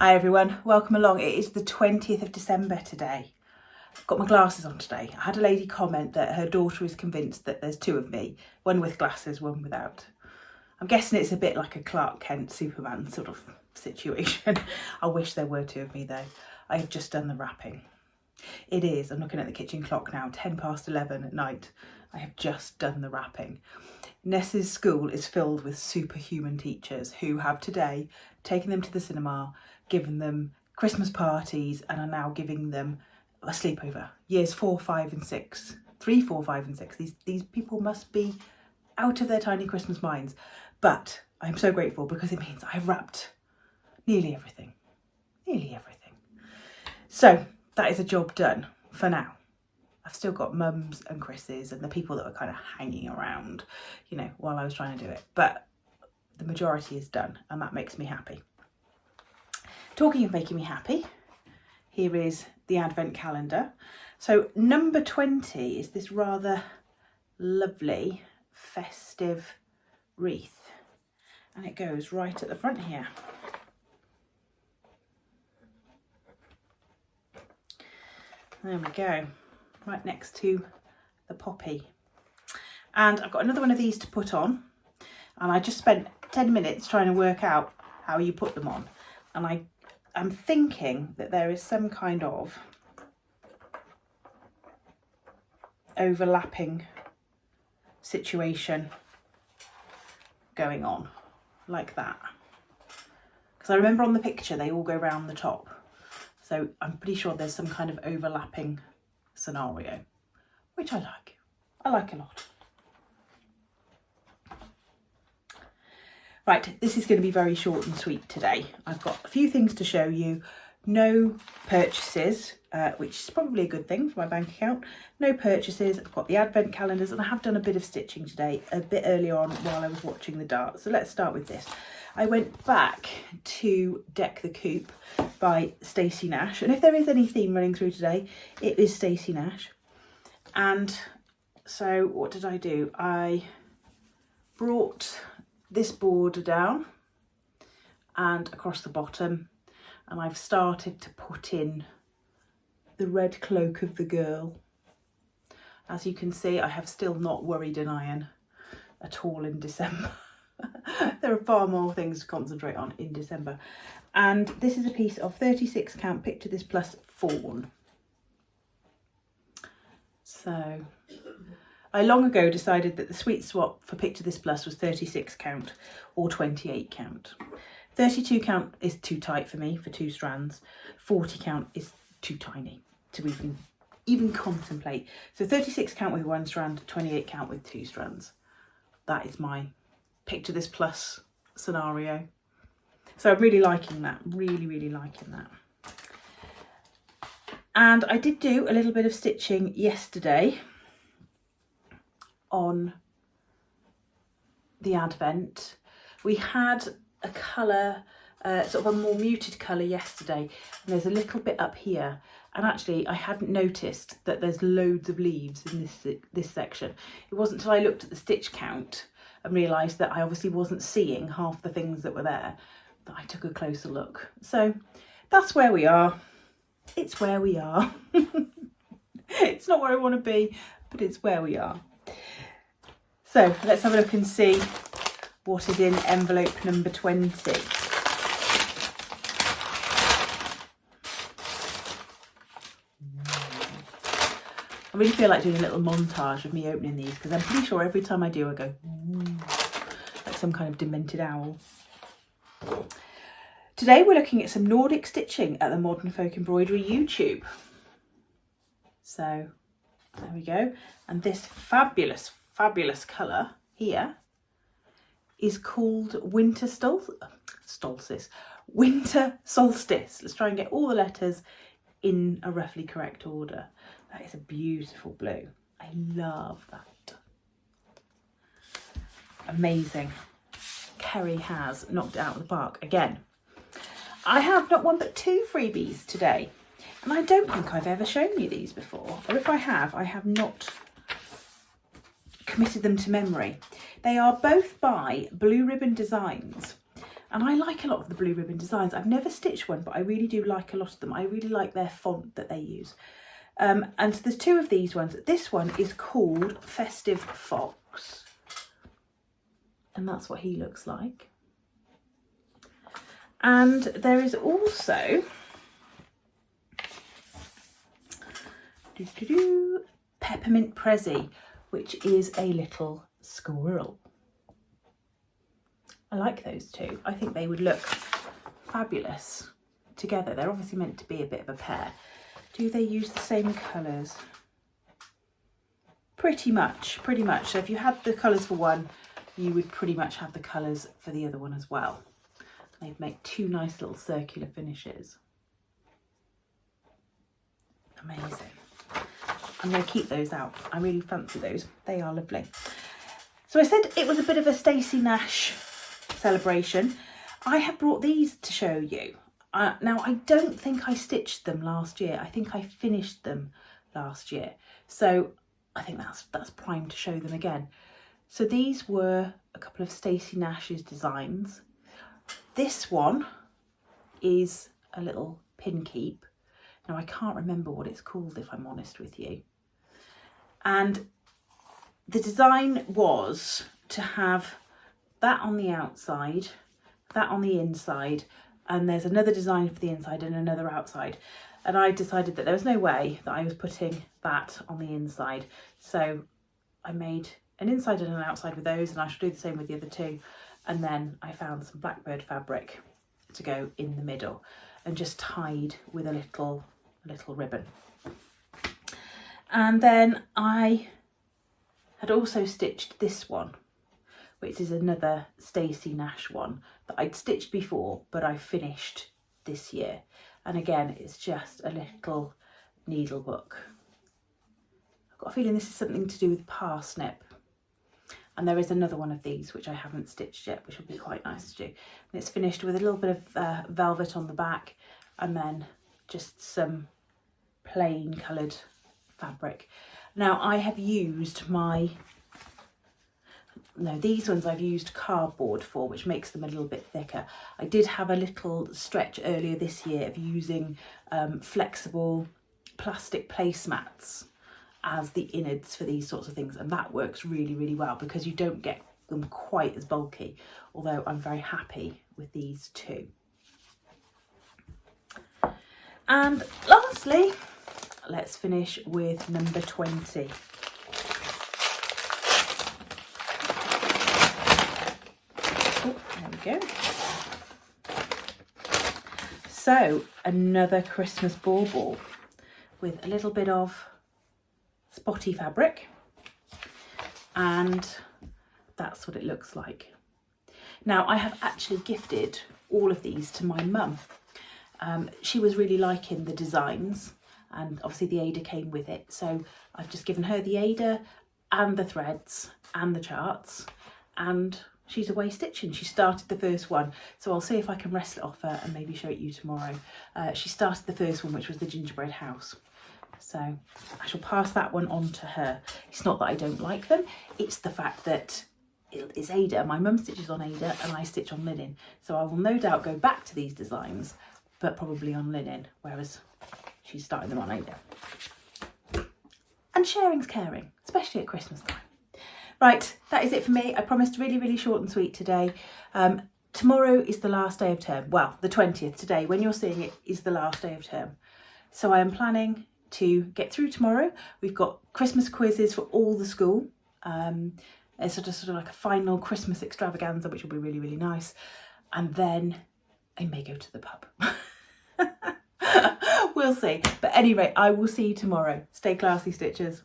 Hi everyone, welcome along. It is the 20th of December today. I've got my glasses on today. I had a lady comment that her daughter is convinced that there's two of me, one with glasses, one without. I'm guessing it's a bit like a Clark Kent Superman sort of situation. I wish there were two of me though. I have just done the wrapping. It is, I'm looking at the kitchen clock now, 11:10 at night. I have just done the wrapping. Ness's school is filled with superhuman teachers who have today taken them to the cinema, given them Christmas parties, and are now giving them a sleepover. Years 4, 5 and 6. 3, 4, 5 and 6. These people must be out of their tiny Christmas minds. But I'm so grateful because it means I've wrapped nearly everything. Nearly everything. So that is a job done for now. I've still got Mum's and Chris's and the people that were kind of hanging around, you know, while I was trying to do it. But the majority is done and that makes me happy. Talking of making me happy, here is the advent calendar. So number 20 is this rather lovely festive wreath. And it goes right at the front here. There we go. Right next to the poppy. And I've got another one of these to put on. And I just spent 10 minutes trying to work out how you put them on. And I'm thinking that there is some kind of overlapping situation going on like that. Because I remember on the picture they all go round the top. So I'm pretty sure there's some kind of overlapping scenario, which I like. I like a lot. Right, this is going to be very short and sweet today. I've got a few things to show you. No purchases, which is probably a good thing for my bank account. No purchases. I've got the advent calendars and I have done a bit of stitching today, a bit earlier on while I was watching the dart. So let's start with this. I went back to Deck the Coop by Stacy Nash. And if there is any theme running through today, it is Stacy Nash. And so what did I do? I brought this border down and across the bottom, and I've started to put in the red cloak of the girl. As you can see, I have still not worried an iron at all in December. There are far more things to concentrate on in December. And this is a piece of 36 count Picture This Plus fawn. So I long ago decided that the sweet spot for Picture This Plus was 36 count or 28 count. 32 count is too tight for me for 2 strands. 40 count is too tiny to even contemplate. So 36 count with 1 strand, 28 count with 2 strands. That is my Picture This Plus scenario. So I'm really liking that, really liking that. And I did do a little bit of stitching yesterday on the advent. We had a colour, sort of a more muted colour yesterday, and there's a little bit up here, and actually I hadn't noticed that there's loads of leaves in this section. It wasn't until I looked at the stitch count and realised that I obviously wasn't seeing half the things that were there that I took a closer look. So that's where we are. It's where we are. It's not where I want to be, but it's where we are. So let's have a look and see what is in envelope number 20. I really feel like doing a little montage of me opening these because I'm pretty sure every time I do I go like some kind of demented owl. Today we're looking at some Nordic stitching at the Modern Folk Embroidery YouTube. So there we go. And this fabulous colour here is called Winter Solstice. Winter Solstice. Let's try and get all the letters in a roughly correct order. That is a beautiful blue. I love that. Amazing. Kerry has knocked it out of the park again. I have not 1 but 2 freebies today. And I don't think I've ever shown you these before. Or if I have not committed them to memory. They are both by Blue Ribbon Designs. And I like a lot of the blue ribbon designs. I've never stitched one, but I really do like a lot of them. I really like their font that they use. And so there's two of these ones. This one is called Festive Fox. And that's what he looks like. And there is also Peppermint Prezi, which is a little squirrel. I like those two. I think they would look fabulous together. They're obviously meant to be a bit of a pair. Do they use the same colours? Pretty much. So if you had the colours for one, you would pretty much have the colours for the other one as well. They'd make two nice little circular finishes. Amazing. I'm going to keep those out. I really fancy those. They are lovely. So I said it was a bit of a Stacy Nash celebration. I have brought these to show you. Now, I don't think I stitched them last year. I think I finished them last year. So I think that's prime to show them again. So these were a couple of Stacy Nash's designs. This one is a little pin keep. Now, I can't remember what it's called, if I'm honest with you. And the design was to have that on the outside, that on the inside, and there's another design for the inside and another outside. And I decided that there was no way that I was putting that on the inside. So I made an inside and an outside with those, and I shall do the same with the other two. And then I found some blackbird fabric to go in the middle and just tied with a little ribbon. And then I had also stitched this one, which is another Stacy Nash one that I'd stitched before, but I finished this year. And again, it's just a little needle book. I've got a feeling this is something to do with parsnip. And there is another one of these which I haven't stitched yet, which will be quite nice to do. And it's finished with a little bit of velvet on the back, and then just some plain coloured fabric. Now, I have used these ones I've used cardboard for, which makes them a little bit thicker. I did have a little stretch earlier this year of using flexible plastic placemats as the innards for these sorts of things, and that works really, really well because you don't get them quite as bulky, although I'm very happy with these two. And lastly, let's finish with number 20. Oh, there we go. So another Christmas bauble with a little bit of spotty fabric, and that's what it looks like. Now, I have actually gifted all of these to my mum. She was really liking the designs, and obviously the Ada came with it, so I've just given her the Ada and the threads and the charts, and she's away stitching. She started the first one, so I'll see if I can wrestle it off her and maybe show it you tomorrow. She started the first one, which was the gingerbread house. So I shall pass that one on to her. It's not that I don't like them, it's the fact that it's Ada. My mum stitches on Ada and I stitch on linen. So I will no doubt go back to these designs, but probably on linen, whereas she's starting them on Ada. And sharing's caring, especially at Christmas time. Right, that is it for me. I promised really, really short and sweet today. Tomorrow is the last day of term. Well, the 20th today, when you're seeing it, is the last day of term. So I am planning to get through tomorrow. We've got Christmas quizzes for all the school. It's sort of like a final Christmas extravaganza, which will be really, really nice. And then I may go to the pub. We'll see. But anyway, I will see you tomorrow. Stay classy, stitchers.